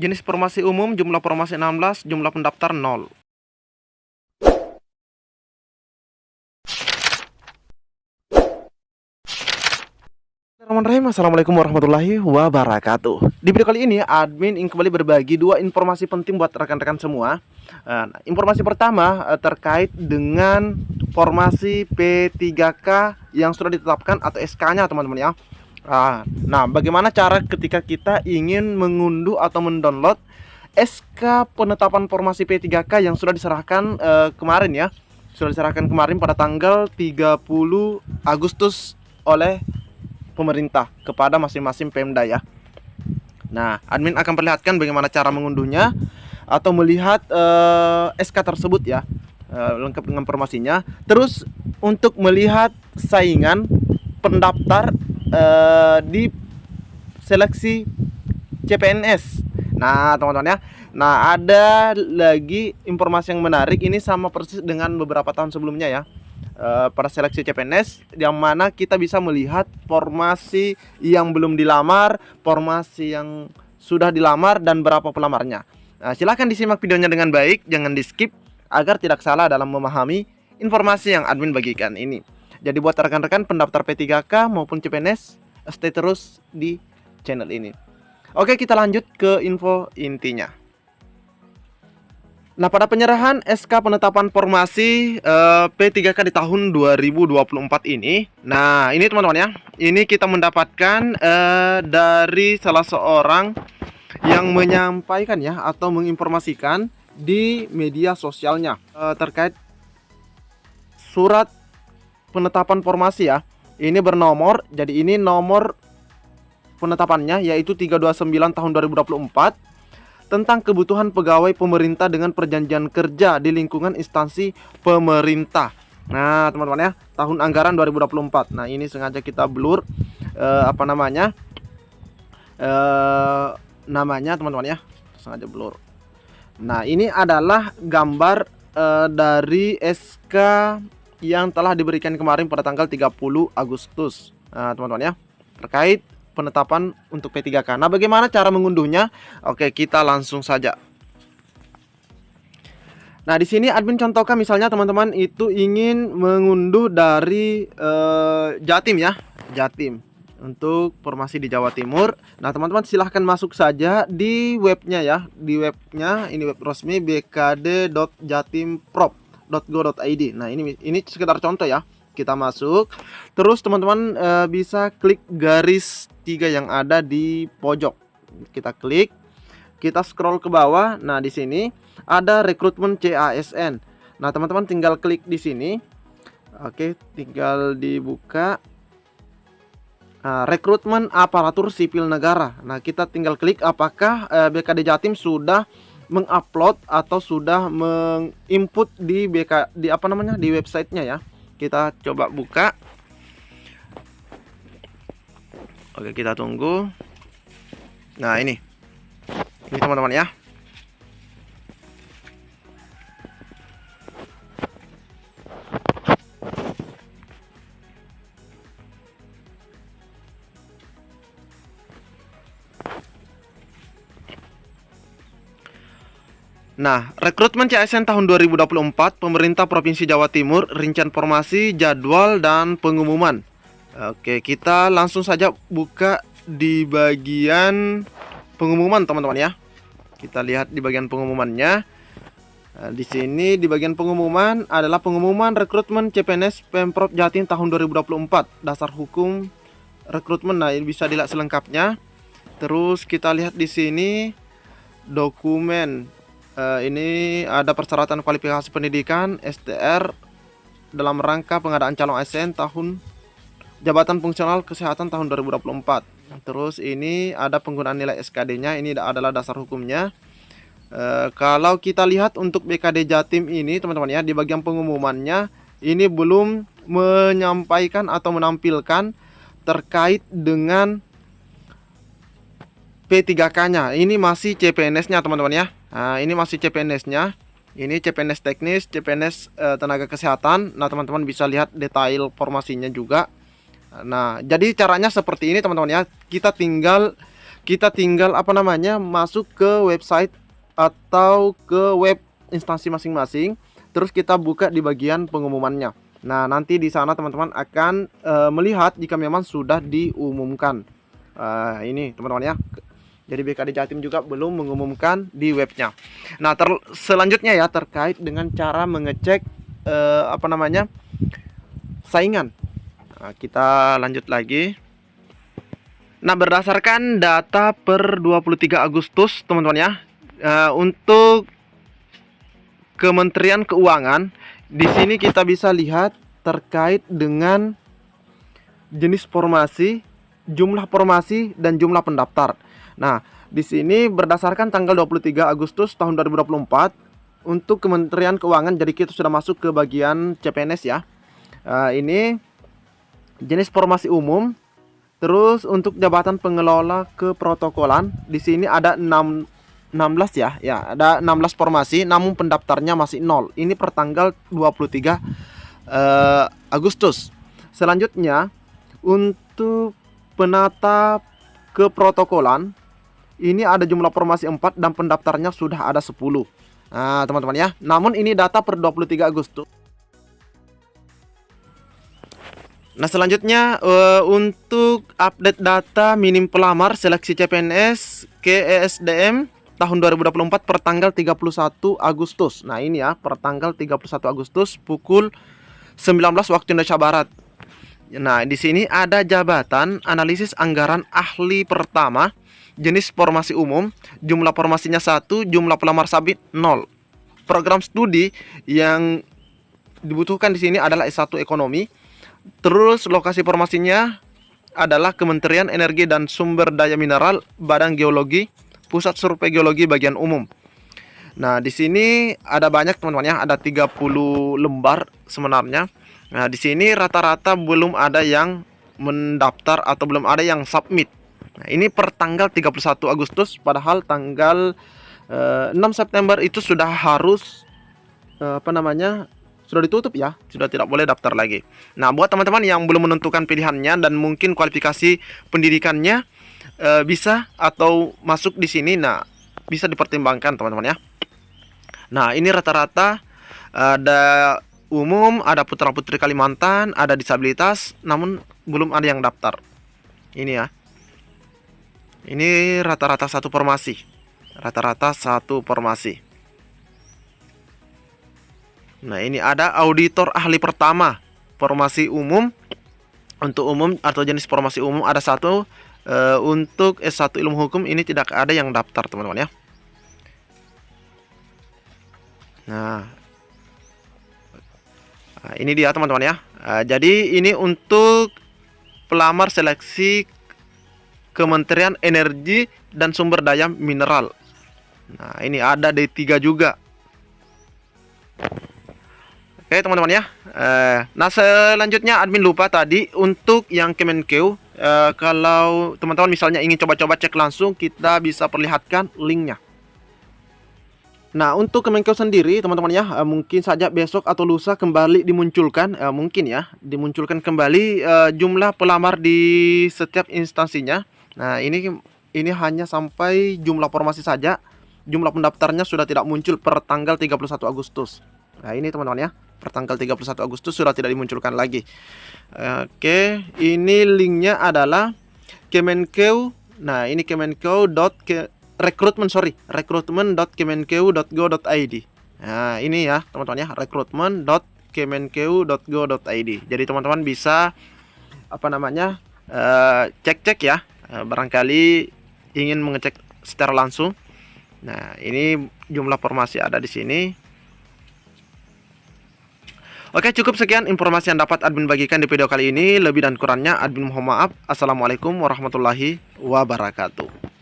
Jenis formasi umum, jumlah formasi 16, jumlah pendaftar 0. Bismillahirrahmanirrahim. Assalamualaikum warahmatullahi wabarakatuh. Di video kali ini, admin ingin kembali berbagi dua informasi penting buat rekan-rekan semua. Informasi pertama terkait dengan formasi P3K yang sudah ditetapkan atau SK-nya, teman-teman ya. Nah, bagaimana cara ketika kita ingin mengunduh atau mendownload SK penetapan formasi P3K yang sudah diserahkan kemarin ya. Sudah diserahkan kemarin pada tanggal 30 Agustus oleh pemerintah kepada masing-masing Pemda ya. Nah, admin akan perlihatkan bagaimana cara mengunduhnya atau melihat SK tersebut ya, lengkap dengan informasinya. Terus untuk melihat saingan pendaftar di seleksi CPNS. Nah, teman-teman ya. Nah, ada lagi informasi yang menarik ini sama persis dengan beberapa tahun sebelumnya ya. Pada seleksi CPNS yang mana kita bisa melihat formasi yang belum dilamar, formasi yang sudah dilamar dan berapa pelamarnya. Nah, silahkan disimak videonya dengan baik, jangan di skip agar tidak salah dalam memahami informasi yang admin bagikan ini. Jadi buat rekan-rekan pendaftar P3K maupun CPNS, stay terus di channel ini. Oke, kita lanjut ke info intinya. Nah, pada penyerahan SK penetapan formasi P3K di tahun 2024 ini, nah ini teman-teman ya, ini kita mendapatkan dari salah seorang yang menyampaikan ya atau menginformasikan di media sosialnya terkait surat penetapan formasi ya. Ini bernomor, jadi ini nomor penetapannya yaitu 329 tahun 2024 tentang kebutuhan pegawai pemerintah dengan perjanjian kerja di lingkungan instansi pemerintah. Nah, teman-teman ya, tahun anggaran 2024. Nah, ini sengaja kita blur namanya teman-teman ya. Sengaja blur. Nah, ini adalah gambar dari SK yang telah diberikan kemarin pada tanggal 30 Agustus. Nah, teman-teman ya, terkait penetapan untuk P3K. Nah, bagaimana cara mengunduhnya? Oke, kita langsung saja. Nah, di sini admin contohkan misalnya teman-teman itu ingin mengunduh dari Jatim ya, Jatim untuk formasi di Jawa Timur. Nah, teman-teman silahkan masuk saja di webnya ya, di webnya ini web resmi bkd.jatimprop.go.id. Nah, ini sekedar contoh ya. Kita masuk, terus teman-teman bisa klik garis 3 yang ada di pojok. Kita klik, kita scroll ke bawah. Nah, di sini ada rekrutmen CASN. Nah, teman-teman tinggal klik di sini. Oke, tinggal dibuka. Rekrutmen aparatur sipil negara. Nah, kita tinggal klik apakah BKD Jatim sudah mengupload atau sudah menginput di di websitenya ya. Kita coba buka. Oke, kita tunggu. Nah, ini teman-teman ya. Nah, rekrutmen CASN tahun 2024 Pemerintah Provinsi Jawa Timur, rincian formasi, jadwal, dan pengumuman. Oke, kita langsung saja buka di bagian pengumuman teman-teman ya. Kita lihat di bagian pengumumannya. Nah, di sini di bagian pengumuman adalah pengumuman rekrutmen CPNS Pemprov Jatim tahun 2024, dasar hukum rekrutmen. Nah, ini bisa dilihat selengkapnya. Terus kita lihat di sini dokumen. Ini ada persyaratan kualifikasi pendidikan STR dalam rangka pengadaan calon ASN tahun Jabatan Fungsional Kesehatan tahun 2024. Terus ini ada penggunaan nilai SKD-nya, ini adalah dasar hukumnya. Kalau kita lihat untuk BKD Jatim ini teman-teman ya, di bagian pengumumannya ini belum menyampaikan atau menampilkan terkait dengan P3K-nya. Ini masih CPNS-nya teman-teman ya. Nah, ini masih CPNS-nya. Ini CPNS teknis, CPNS tenaga kesehatan. Nah, teman-teman bisa lihat detail formasinya juga. Nah, jadi caranya seperti ini teman-teman ya. Kita tinggal kita tinggal apa namanya masuk ke website atau ke web instansi masing-masing, terus kita buka di bagian pengumumannya. Nah, nanti di sana teman-teman akan melihat jika memang sudah diumumkan. Ini teman-teman ya. Jadi BKD Jatim juga belum mengumumkan di webnya. Nah, selanjutnya ya terkait dengan cara mengecek apa namanya saingan. Nah, kita lanjut lagi. Nah, berdasarkan data per 23 Agustus teman-teman ya, untuk Kementerian Keuangan, di sini kita bisa lihat terkait dengan jenis formasi, jumlah formasi dan jumlah pendaftar. Nah, di sini berdasarkan tanggal 23 Agustus tahun 2024 untuk Kementerian Keuangan, jadi kita sudah masuk ke bagian CPNS ya. Ini jenis formasi umum. Terus untuk jabatan pengelola keprotokolan, di sini ada 16 ya. Ya, ada 16 formasi namun pendaftarnya masih 0. Ini per tanggal 23 Agustus. Selanjutnya untuk penata keprotokolan, ini ada jumlah formasi 4 dan pendaftarnya sudah ada 10. Nah, teman-teman ya. Namun ini data per 23 Agustus. Nah, selanjutnya untuk update data minim pelamar seleksi CPNS ke ESDM tahun 2024 per tanggal 31 Agustus. Nah, ini ya per tanggal 31 Agustus pukul 19 waktu Indonesia Barat. Nah, di sini ada jabatan analisis anggaran ahli pertama, jenis formasi umum, jumlah formasinya 1, jumlah pelamar sabit 0. Program studi yang dibutuhkan di sini adalah S1 ekonomi. Terus lokasi formasinya adalah Kementerian Energi dan Sumber Daya Mineral, Badan Geologi, Pusat Survei Geologi bagian umum. Nah, di sini ada banyak teman-teman ya, ada 30 lembar sebenarnya. Nah, di sini rata-rata belum ada yang mendaftar atau belum ada yang submit. Nah, ini per tanggal 31 Agustus, padahal tanggal 6 September itu sudah harus sudah ditutup ya, sudah tidak boleh daftar lagi. Nah, buat teman-teman yang belum menentukan pilihannya dan mungkin kualifikasi pendidikannya bisa atau masuk di sini, nah bisa dipertimbangkan teman-teman ya. Nah, ini rata-rata ada umum, ada putra-putri Kalimantan, ada disabilitas, namun belum ada yang daftar. Ini ya. Ini rata-rata satu formasi. Rata-rata satu formasi. Nah, ini ada auditor ahli pertama, formasi umum. Untuk umum atau jenis formasi umum ada 1. Untuk S1 ilmu hukum ini tidak ada yang daftar teman-teman ya. Nah, ini dia teman-teman ya. Jadi ini untuk pelamar seleksi Kementerian Energi dan Sumber Daya Mineral. Nah, ini ada D3 juga. Oke teman-teman ya. Nah, selanjutnya admin lupa tadi untuk yang Kemenkeu, kalau teman-teman misalnya ingin coba-coba cek langsung, kita bisa perlihatkan linknya. Nah, untuk Kemenkeu sendiri teman-teman ya, mungkin saja besok atau lusa kembali dimunculkan, mungkin ya dimunculkan kembali jumlah pelamar di setiap instansinya. Nah, ini hanya sampai jumlah formasi saja. Jumlah pendaftarnya sudah tidak muncul per tanggal 31 Agustus. Nah, ini teman-teman ya, per tanggal 31 Agustus sudah tidak dimunculkan lagi. Oke, ini linknya adalah Kemenkeu. Nah, ini rekrutmen.kemenkeu.go.id. Nah, ini ya teman-teman ya, rekrutmen.kemenkeu.go.id. Jadi teman-teman bisa cek-cek ya, barangkali ingin mengecek secara langsung. Nah, ini jumlah formasi ada di sini. Oke, cukup sekian informasi yang dapat admin bagikan di video kali ini. Lebih dan kurangnya admin mohon maaf. Assalamualaikum warahmatullahi wabarakatuh.